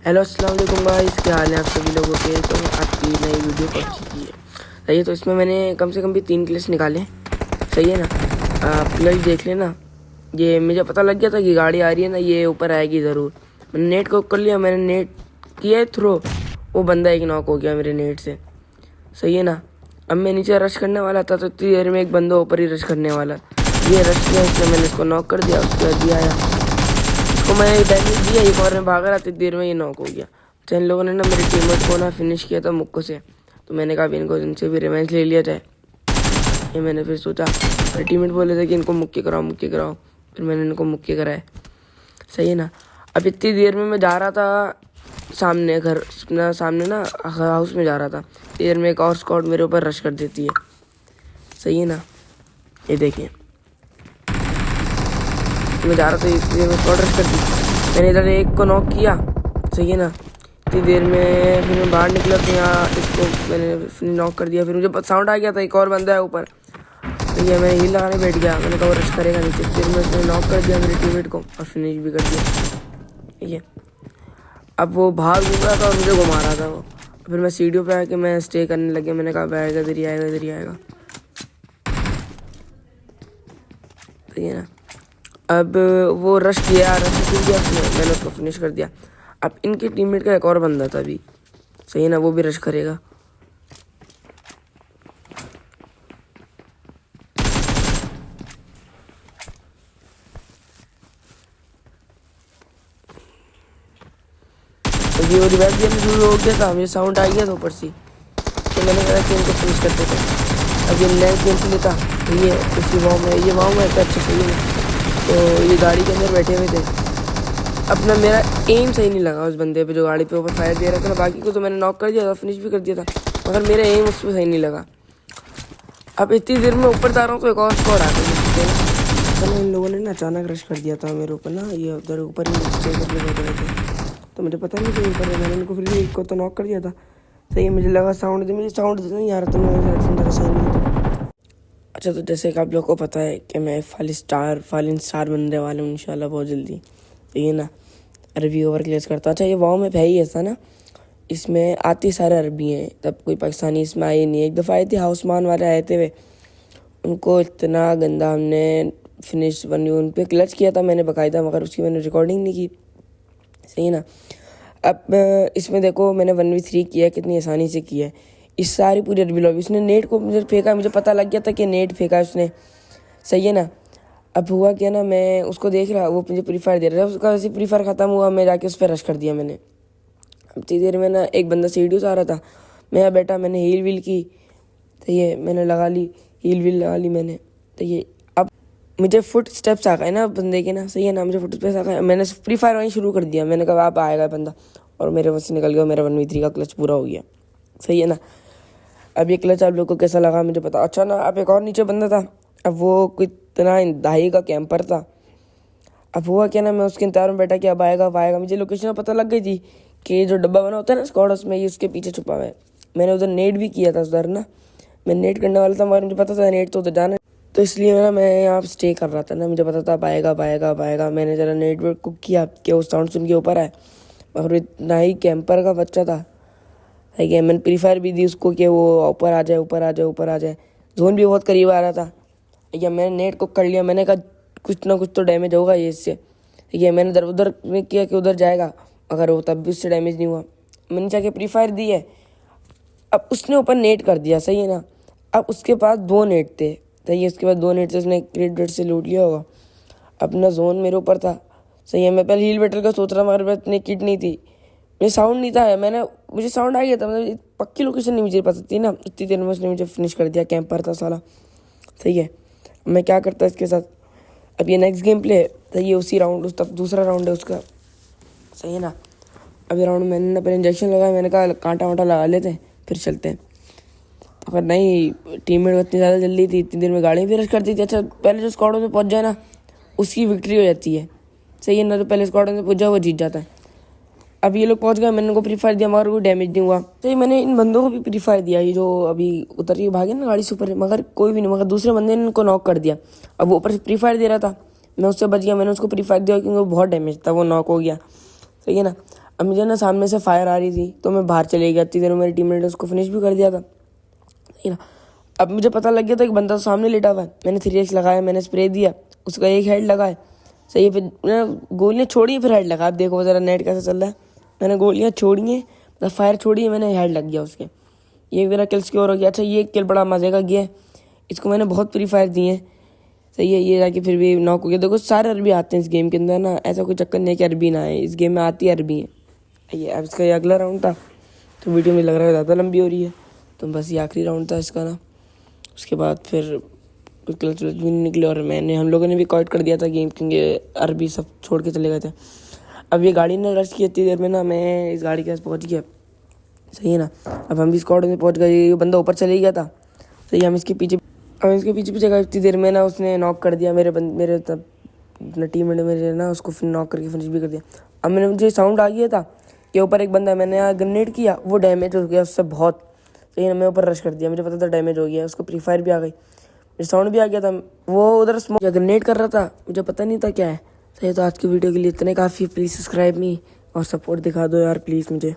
Hello अस्सलाम वालेकुम guys, क्या हाल है आप सभी लोगों के। तो आपकी नई वीडियो पबजी की है। सही है, तो इसमें मैंने कम से कम भी 3 क्लच निकाले। सही है ना, आप क्लच देख लेना। ये मुझे पता लग गया था कि गाड़ी आ रही है ना, ये ऊपर आएगी ज़रूर। मैंने नेट को कर लिया, मैंने नेट किया थ्रो, वो बंदा एक नॉक हो गया मेरे नेट से। सही है ना, अब मैं नीचे रश करने वाला था तो इतनी देर में एक बंदा ऊपर ही रश करने वाला। ये रश किया, इसलिए मैंने इसको नॉक कर दिया। उसके बाद दिया आया, तो मैंने डैमेज दिया, एक और में भागा रहा था, देर में ये नॉक हो गया। तो इन लोगों ने ना मेरे टीममेट को ना फिनिश किया था मुक्को से। तो मैंने कहा इनको इनसे भी रिवेंज ले लिया जाए। ये मैंने फिर सोचा, मेरे टीममेट बोले थे कि इनको मुक्के कराओ। फिर मैंने इनको मुक्के कराए। सही है ना, अब इतनी देर में मैं जा रहा था सामने घर अपना, सामने ना हाउस में जा रहा था। देर में एक और स्क्वाड मेरे ऊपर रश कर देती है। सही है ना, ये देखिए मैं जा रहा था, इतनी देर में स्क्वाड रश कर दी। मैंने इधर एक को नॉक किया। सही है ना, इतनी देर में फिर मैं बाहर निकला तो यहाँ इसको मैंने नॉक कर दिया। फिर मुझे साउंड आ गया था एक और बंदा है ऊपर। तो ये मैं हील लगाने बैठ गया, मैंने कहा वो रश करेगा नीचे। फिर मैं उसने नॉक कर दिया मेरे टीममेट को और फिनिश भी कर दिया। ठीक है, अब वो बाहर घूम रहा था और मुझे घुमा रहा था वो। फिर मैं सीढ़ियों पे आके मैं स्टे करने लग गया। मैंने कहा आएगा, इधर ही आएगा, इधर ही आएगा। ठीक है ना, अब वो रश किया उसने, मैंने उसको फिनिश कर दिया। अब इनके टीममेट का एक और बंदा था अभी। सही है ना, वो भी रश करेगा। अभी वो रिवाइव दिया, शुरू हो गया था, मुझे साउंड आ गया था ऊपर से। तो मैंने कहा कि इनको फिनिश करते थे। अब ये नैक गेम प्ले था, ये उसी वाव में, ये वाव में अच्छा। सही है, तो ये गाड़ी के अंदर बैठे हुए थे। अपना मेरा एम सही नहीं लगा उस बंदे पे जो गाड़ी पे ऊपर फायर दे रहा था ना। बाकी को तो मैंने नॉक कर दिया था, फिनिश भी कर दिया था, मगर मेरा एम उस पर सही नहीं लगा। अब इतनी देर में ऊपर जा रहा हूँ तो एक और स्कोर आ गया। तो इन लोगों ने ना अचानक रश कर दिया था मेरे ऊपर ना, ये उधर ऊपर ही स्टे करके बैठे हुए थे। तो मुझे पता नहीं था ऊपर है, मैंने इनको फिर एक को तो नॉक कर दिया था। सही है, मुझे लगा मुझे साउंड नहीं आ रहा था, मेरा सही नहीं था। अच्छा, तो जैसे कि आप लोग को पता है कि मैं फालिन स्टार बनने वाला हूँ इंशाल्लाह बहुत जल्दी। सही है ना, अरबी ओवर क्लियर करता। अच्छा, ये वाव में है ही ऐसा ना, इसमें आते सारे अरबी हैं, तब कोई पाकिस्तानी इसमें आए नहीं। एक दफ़ा आए थे हाउसमान वाले आए थे वे, उनको इतना गंदा हमने फिनिश उन पर क्लच किया था मैंने बकायदा, मगर उसकी मैंने रिकॉर्डिंग नहीं की। सही है ना, अब इसमें देखो मैंने 1v3 किया, कितनी आसानी से किया है। इस सारी पूरी अरबी लॉबी उसने नेट को मुझे फेंका, मुझे पता लग गया था कि नेट फेंका उसने। सही है ना, अब हुआ क्या ना, मैं उसको देख रहा, वो मुझे प्री फायर दे रहा था। उसका वैसे प्री फायर ख़त्म हुआ, मैं जाके उस पर रश कर दिया मैंने। अब इतनी देर में ना एक बंदा सीढ़ियों से आ रहा था, मैं बैठा, मैंने हील व्हील की। तो ये मैंने लगा ली, हील व्हील लगा ली मैंने। तो ये अब मुझे फुट स्टेप्स आ गए ना बंदे के ना। सही है ना, मुझे फुट स्टेप्स आ गए, मैंने फ्री फायर वहीं शुरू कर दिया। मैंने कहा आप आएगा बंदा, और मेरे वहाँ से निकल गया। मेरा 1v3 का क्लच पूरा हो गया। सही है ना, अब ये क्लच आप लोग को कैसा लगा मुझे पता। अच्छा ना, अब एक और नीचे बंदा था, अब वो कितना दाही का कैंपर था। अब हुआ क्या ना, मैं उसके इंतजार में बैठा कि अब आएगा। मुझे लोकेशन पता लग गई थी कि जो डब्बा बना होता है ना स्क्वाड, उसमें ये उसके पीछे छुपा हुआ है। मैंने उधर नेट भी किया था उधर ना, मैं नेट करने वाला था, मगर मुझे पता था नेट तो उधर जाना है। तो इसलिए ना मैं यहाँ स्टे कर रहा था ना, मुझे पता था अब आएगा। मैंने जरा नेट वेट कुक किया कि वो साउंड सुन के ऊपर आए, मगर इतना ही कैंपर का बच्चा था। है कि मैंने प्री फायर भी दी उसको कि वो ऊपर आ जाए। जोन भी बहुत करीब आ रहा था। या मैंने नेट को कर लिया, मैंने कहा कुछ ना कुछ तो डैमेज होगा ये इससे। ठीक है, मैंने उधर में किया कि उधर जाएगा, मगर वो तब भी उससे डैमेज नहीं हुआ। मैंने जाके प्री फायर दी है, अब उसने ऊपर नेट कर दिया। सही है ना, अब उसके पास 2 नेट थे। सही है, उसके बाद 2 नेट से उसने क्रेट वेट से लूट लिया होगा। अपना जोन मेरे ऊपर था। सही है, मैं पहले हील बैटल का सोच रहा, मगर मेरे इतनी किट नहीं थी, मुझे साउंड नहीं था। मुझे साउंड आ गया था, मतलब पक्की लोकेशन नहीं मुझे पता थी ना। इतनी देर में उसने मुझे फिनिश कर दिया, कैंपर था साला। सही है, मैं क्या करता इसके साथ। अब ये नेक्स्ट गेम प्ले तो ये उसी राउंड उस तक दूसरा राउंड है उसका। सही है ना, अब ये राउंड मैंने ना पहले इंजेक्शन लगाया, मैंने कहा कांटा वाटा लगा लेते हैं फिर चलते हैं। तो अगर नहीं, टीममेट इतनी ज़्यादा जल्दी थी, इतनी देर में गाड़ी भी रश करती थी। अच्छा, पहले जो स्क्वाड में पहुंच जाए ना उसकी विक्ट्री हो जाती है। सही है ना, तो पहले स्क्वाड में पहुंच जाए वो जीत जाता है। अब ये लोग पहुंच गए, मैंने उनको प्री फायर दिया, मगर कोई डैमेज नहीं हुआ। तो मैंने इन बंदों को भी प्री फायर दिया, ये जो अभी उतर के भागे ना गाड़ी से ऊपर, मगर कोई भी नहीं, मगर दूसरे बंदे ने इनको नॉक कर दिया। अब वो ऊपर से प्री फायर दे रहा था, मैं उससे बच गया, मैंने उसको प्री फायर दिया क्योंकि वो बहुत डैमेज था, वो नॉक हो गया। सही है ना, अब मुझे ना सामने से फायर आ रही थी तो मैं बाहर चले गया, इतनी देर में मेरे टीममेट ने उसको फिनिश भी कर दिया था, सही ना। अब मुझे पता लग गया था कि बंदा सामने लेटा हुआ है, मैंने 3x लगाया, मैंने स्प्रे दिया, उसका एक हेड लगा है, सही है। फिर मैंने गोलियाँ छोड़ी, फिर हेड लगा। अब देखो ज़रा नेट कैसे चल रहा है, मैंने गोलियाँ छोड़ी हैं, मतलब फायर छोड़ी है, मैंने हेड लग गया उसके, ये मेरा किल स्कोर हो गया। अच्छा ये किल बड़ा मज़े का गया है, इसको मैंने बहुत फ्री फायर दिए हैं, सही है। ये जाके फिर भी नॉक हो गया। देखो सारे अरबी आते हैं इस गेम के अंदर ना, ऐसा कोई चक्कर नहीं है कि अरबी ना आए, इस गेम में आती है अरबी है। ये अब इसका ये अगला राउंड था, तो वीडियो में लग रहा है ज़्यादा लंबी हो रही है, तो बस ये आखिरी राउंड था इसका ना। उसके बाद फिर क्लच भी नहीं निकले और हम लोगों ने भी क्वाइट कर दिया था गेम, क्योंकि अरबी सब छोड़ के चले गए थे। अब ये गाड़ी ने रश की इतनी देर में ना, मैं इस गाड़ी के पास पहुँच गया, सही है ना। अब हम भी स्क्वाड में पहुँच गए, ये बंदा ऊपर चले गया था, सही। हम इसके पीछे पीछे गए, इतनी देर में ना उसने नॉक कर दिया मेरे तब टीम में मेरे ना, उसको फिर नॉक करके फिनिश भी कर दिया। अब मुझे साउंड आ गया था कि ऊपर एक बंदा है, मैंने यहाँ ग्रेनेड किया, वो डैमेज हो गया उससे बहुत, सही है ना। मैं ऊपर रश कर दिया, मुझे पता था डैमेज हो गया, उसको प्री फायर भी आ गई, मेरे साउंड भी आ गया था, वो उधर स्मोक ग्रेनेड कर रहा था, मुझे पता नहीं था क्या है, सही है। तो आज की वीडियो के लिए इतने काफ़ी, प्लीज़ सब्सक्राइब मी और सपोर्ट दिखा दो यार प्लीज़ मुझे।